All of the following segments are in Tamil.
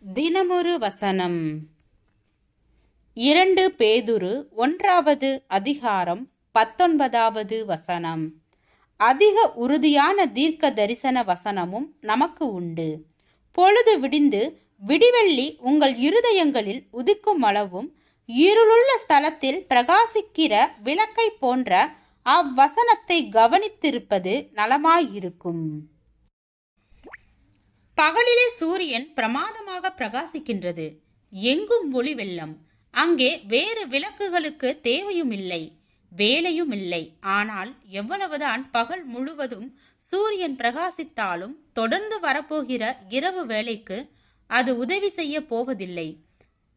தினமொரு வசனம். 2 பேதுரு 1வது அதிகாரம் 19வது வசனம். அதிக உறுதியான தீர்க்க தரிசன வசனமும் நமக்கு உண்டு. பொழுது விடிந்து விடிவெள்ளி உங்கள் இருதயங்களில் உதிக்கும் அளவும் இருளுள்ள ஸ்தலத்தில் பிரகாசிக்கிற விளக்கை போன்ற அவ்வசனத்தை கவனித்திருப்பது நலமாயிருக்கும். பகலிலே சூரியன் பிரமாதமாக பிரகாசிக்கின்றது. எங்கும் ஒளி வெள்ளம். அங்கே வேறு விளக்குகளுக்கு தேவையும் இல்லை, வேலையும் இல்லை. ஆனால் எவ்வளவுதான் பகல் முழுவதும் சூரியன் பிரகாசித்தாலும் தொடர்ந்து வரப்போகிற இரவு வேளைக்கு அது உதவி செய்ய போவதில்லை.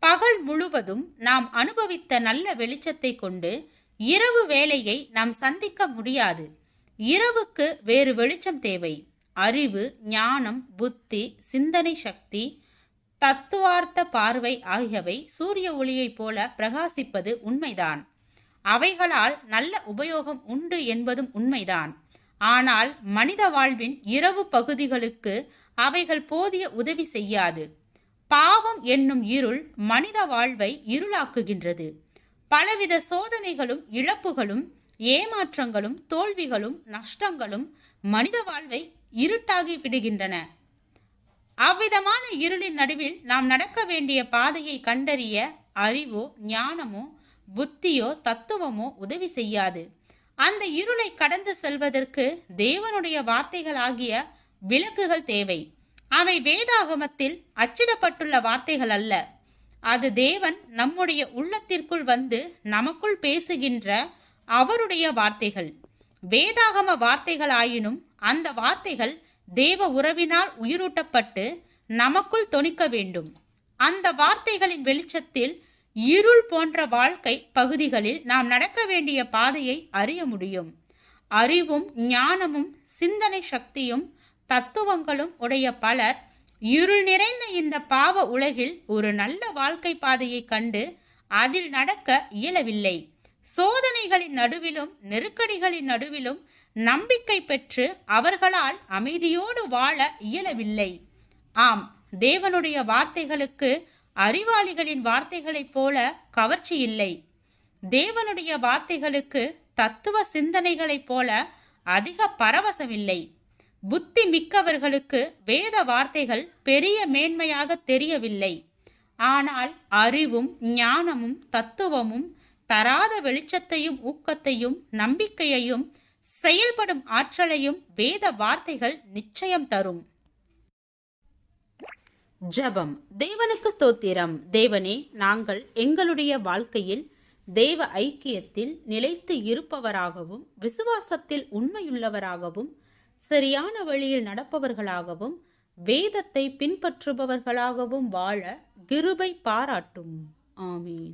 பகல் முழுவதும் நாம் அனுபவித்த நல்ல வெளிச்சத்தை கொண்டு இரவு வேளையை நாம் சந்திக்க முடியாது. இரவுக்கு வேறு வெளிச்சம் தேவை. அறிவு, ஞானம், புத்தி, சிந்தனை சக்தி, தத்துவார்த்த பார்வை ஆகியவை சூரிய ஒளியைப் போல பிரகாசிப்பது உண்மைதான். அவைகளால் நல்ல உபயோகம் உண்டு என்பதும் உண்மைதான். ஆனால் மனித வாழ்வின் இரவு பகுதிகளுக்கு அவைகள் போதிய உதவி செய்யாது. பாவம் என்னும் இருள் மனித வாழ்வை இருளாக்குகின்றது. பலவித சோதனைகளும் இழப்புகளும் ஏமாற்றங்களும் தோல்விகளும் நஷ்டங்களும் மனித வாழ்வை இருட்டாகி விடுகின்றன. அவ்விதமான இருளின் நடுவில் நாம் நடக்க வேண்டிய பாதையை கண்டறிய அறிவோ ஞானமோ புத்தியோ தத்துவமோ உதவி செய்யாது. அந்த இருளை கடந்து செல்வதற்கு தேவனுடைய வார்த்தைகளாகிய விளக்குகள் தேவை. அவை வேதாகமத்தில் அச்சிடப்பட்டுள்ள வார்த்தைகள் அல்ல. அது தேவன் நம்முடைய உள்ளத்திற்குள் வந்து நமக்குள் பேசுகின்ற அவருடைய வார்த்தைகள். வேதாகம வார்த்தைகள் ஆயினும் அந்த வார்த்தைகள் தேவ உறவினால் உயிரூட்டப்பட்டு நமக்குள் தொனிக்க வேண்டும். அந்த வார்த்தைகளின் வெளிச்சத்தில் இருள் போன்ற வாழ்க்கை பகுதிகளில் நாம் நடக்க வேண்டிய பாதையை அறிய முடியும். அறிவும் ஞானமும் சிந்தனை சக்தியும் தத்துவங்களும் உடைய பலர் இருள் நிறைந்த இந்த பாவ உலகில் ஒரு நல்ல வாழ்க்கை பாதையை கண்டு அதில் நடக்க இயலவில்லை. சோதனைகளின் நடுவிலும் நெருக்கடிகளின் நடுவிலும் நம்பிக்கை பெற்று அவர்களால் அமைதியோடு வாழ இயலவில்லை. ஆம், தேவனுடைய வார்த்தைகளுக்கு அறிவாளிகளின் வார்த்தைகளைப் போல கவர்ச்சி இல்லை. தேவனுடைய வார்த்தைகளுக்கு தத்துவ சிந்தனைகளைப் போல அதிக பரவசமில்லை. புத்தி மிக்கவர்களுக்கு வேத வார்த்தைகள் பெரிய மேன்மையாக தெரியவில்லை. ஆனால் அறிவும் ஞானமும் தத்துவமும் தராத வெளிச்சத்தையும் ஊக்கத்தையும் நம்பிக்கையையும் செயல்படும் ஆற்றலையும் வேத வார்த்தைகள் நிச்சயம் தரும். ஜெபம். தேவனுக்கு ஸ்தோத்திரம். தேவனே, நாங்கள் எங்களுடைய வாழ்க்கையில் தேவ ஐக்கியத்தில் நிலைத்து இருப்பவராகவும் விசுவாசத்தில் உண்மையுள்ளவராகவும் சரியான வழியில் நடப்பவர்களாகவும் வேதத்தை பின்பற்றுபவர்களாகவும் வாழ கிருபை பாராட்டும். ஆமீன்.